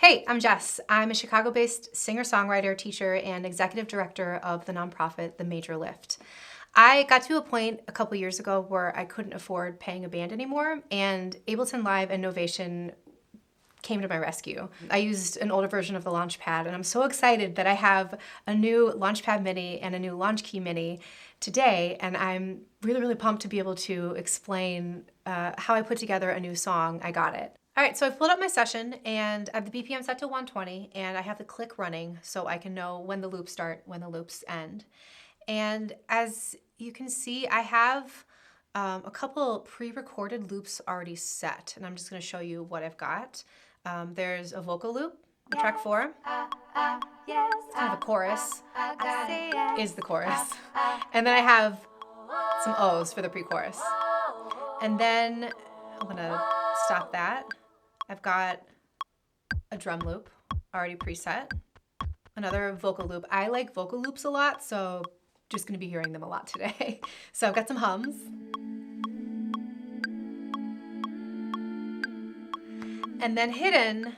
Hey, I'm Jess. I'm a Chicago-based singer-songwriter, teacher, and executive director of the nonprofit The Major Lift. I got to a point a couple years ago where I couldn't afford paying a band anymore, and Ableton Live and Novation came to my rescue. I used an older version of the Launchpad, and I'm so excited that I have a new Launchpad Mini and a new Launchkey Mini today, and I'm really pumped to be able to explain how I put together a new song. I got it. All right, so I've pulled up my session and I have the BPM set to 120 and I have the click running so I can know when the loops start, when the loops end. And as you can see, I have a couple pre-recorded loops already set, and I'm just gonna show you what I've got. There's a vocal loop, track 4. It's kind of a chorus, is the chorus. And then I have some O's for the pre-chorus. And then I'm gonna stop that. I've got a drum loop already preset, another vocal loop. I like vocal loops a lot, so just gonna be hearing them a lot today. So I've got some hums. And then hidden, well,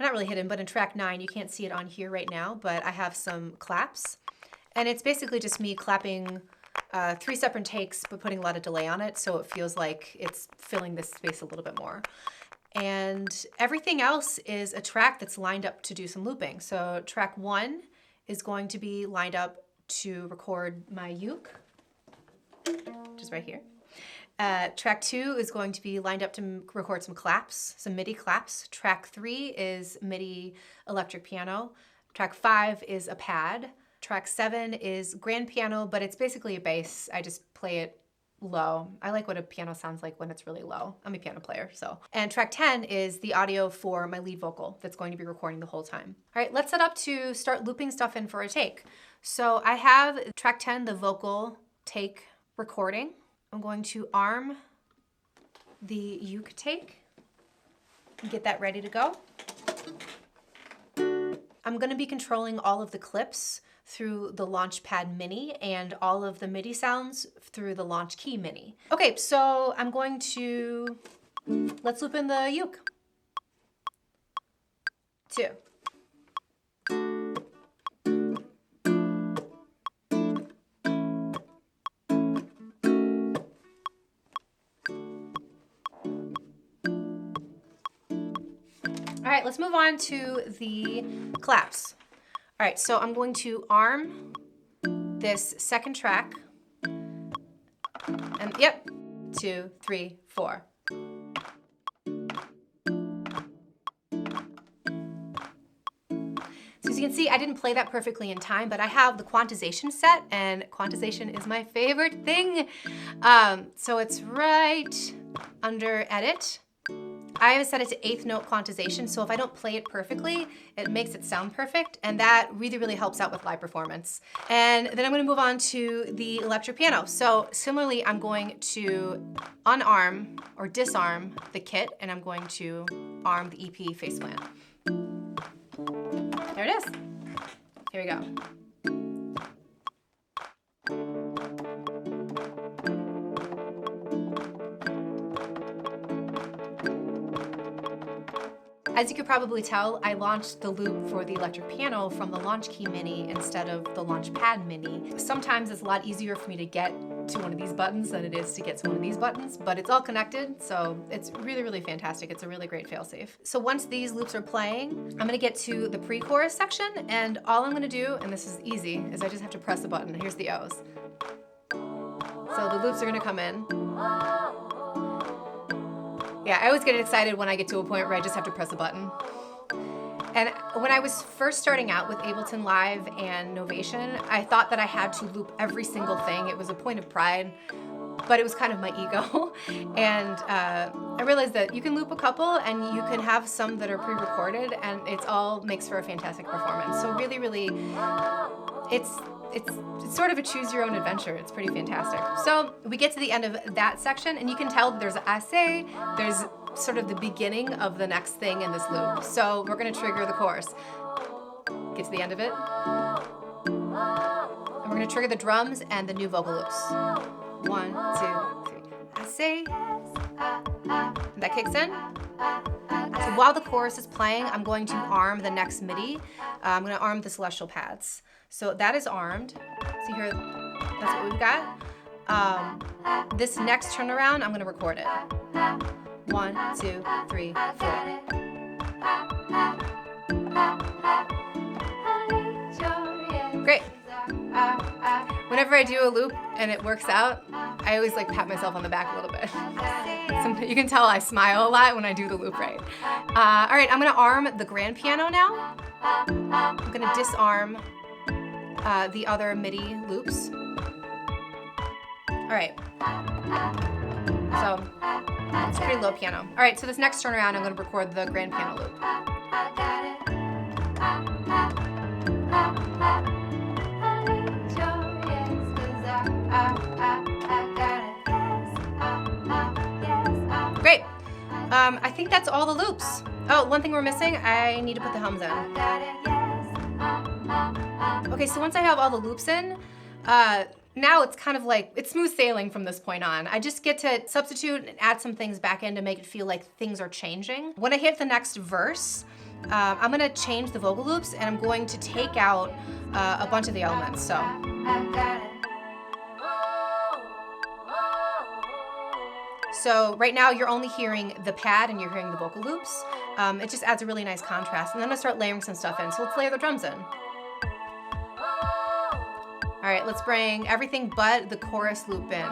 not really hidden, but in track 9, you can't see it on here right now, but I have some claps. And it's basically just me clapping 3 separate takes, but putting a lot of delay on it, so it feels like it's filling this space a little bit more. And everything else is a track that's lined up to do some looping. So track 1 is going to be lined up to record my uke, which is right here. Track 2 is going to be lined up to record some claps, some MIDI claps. Track 3 is MIDI electric piano. Track 5 is a pad. Track 7 is grand piano, but it's basically a bass. I just play it low. I like what a piano sounds like when it's really low. I'm a piano player, so. And track 10 is the audio for my lead vocal that's going to be recording the whole time. All right, let's set up to start looping stuff in for a take. So I have track 10, the vocal take recording. I'm going to arm the uke take and get that ready to go. I'm going to be controlling all of the clips through the Launchpad Mini and all of the MIDI sounds through the Launchkey Mini. Okay, so I'm going to, let's loop in the uke. 2. All right, let's move on to the claps. All right, so I'm going to arm this second track, and yep, 2, 3, 4. So as you can see, I didn't play that perfectly in time, but I have the quantization set, and quantization is my favorite thing. So it's right under Edit. I have set it to 8th note quantization, so if I don't play it perfectly, it makes it sound perfect, and that really helps out with live performance. And then I'm gonna move on to the electro piano. So similarly, I'm going to unarm or disarm the kit, and I'm going to arm the EP face plant. There it is. Here we go. As you could probably tell, I launched the loop for the electric piano from the Launchkey Mini instead of the Launchpad Mini. Sometimes it's a lot easier for me to get to one of these buttons than it is to get to one of these buttons, but it's all connected, so it's really fantastic. It's a really great failsafe. So once these loops are playing, I'm gonna get to the pre-chorus section, and all I'm gonna do, and this is easy, is I just have to press a button. Here's the O's. So the loops are gonna come in. Yeah, I always get excited when I get to a point where I just have to press a button. And when I was first starting out with Ableton Live and Novation, I thought that I had to loop every single thing. It was a point of pride, but it was kind of my ego. And I realized that you can loop a couple and you can have some that are pre-recorded, and it's all makes for a fantastic performance. So really, it's sort of a choose your own adventure. It's pretty fantastic. So we get to the end of that section, and you can tell that there's a assez, there's sort of the beginning of the next thing in this loop. So we're gonna trigger the chorus. Get to the end of it. And we're gonna trigger the drums and the new vocal loops. 1, 2, 3. I say yes, and that kicks in. So while the chorus is playing, I'm going to arm the next MIDI. I'm going to arm the celestial pads. So that is armed. So here, that's what we've got. This next turnaround, I'm going to record it. 1, 2, 3, 4. Great. Whenever I do a loop and it works out, I always like pat myself on the back a little bit. You can tell I smile a lot when I do the loop right. All right, I'm gonna arm the grand piano now. I'm gonna disarm the other MIDI loops. All right, so it's pretty low piano. All right, so this next turnaround, I'm gonna record the grand piano loop. Great. I think that's all the loops. Oh, one thing we're missing, I need to put the hums in. Okay, so once I have all the loops in, now it's kind of like, it's smooth sailing from this point on. I just get to substitute and add some things back in to make it feel like things are changing. When I hit the next verse, I'm gonna change the vocal loops and I'm going to take out a bunch of the elements, so. So right now you're only hearing the pad and you're hearing the vocal loops. It just adds a really nice contrast. And then I'm gonna start layering some stuff in. So let's layer the drums in. All right, let's bring everything but the chorus loop in.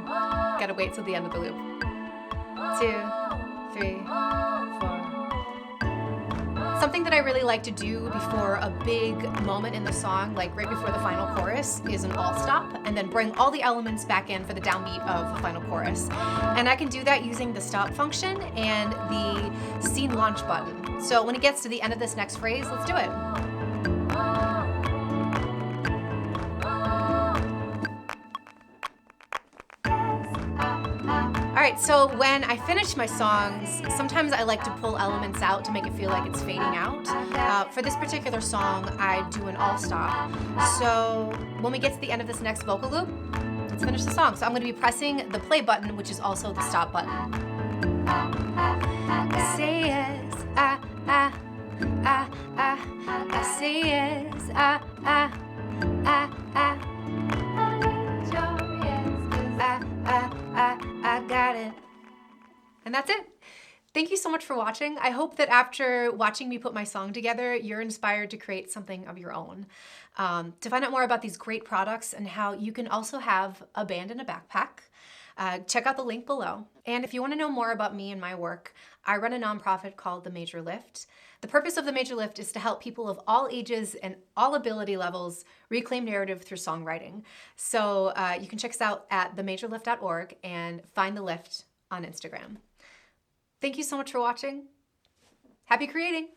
Gotta wait till the end of the loop. 2, 3, 4. Something that I really like to do before a big moment in the song, like right before the final chorus, is an all stop, and then bring all the elements back in for the downbeat of the final chorus. And I can do that using the stop function and the scene launch button. So when it gets to the end of this next phrase, let's do it. All right, so when I finish my songs, sometimes I like to pull elements out to make it feel like it's fading out. For this particular song, I do an all stop. So when we get to the end of this next vocal loop, let's finish the song. So I'm gonna be pressing the play button, which is also the stop button. I say yes, I say yes, I got it. And that's it. Thank you so much for watching. I hope that after watching me put my song together, you're inspired to create something of your own. To find out more about these great products and how you can also have a band in a backpack, check out the link below. And if you want to know more about me and my work, I run a nonprofit called The Major Lift. The purpose of The Major Lift is to help people of all ages and all ability levels reclaim narrative through songwriting. So you can check us out at themajorlift.org and find the lift on Instagram. Thank you so much for watching. Happy creating!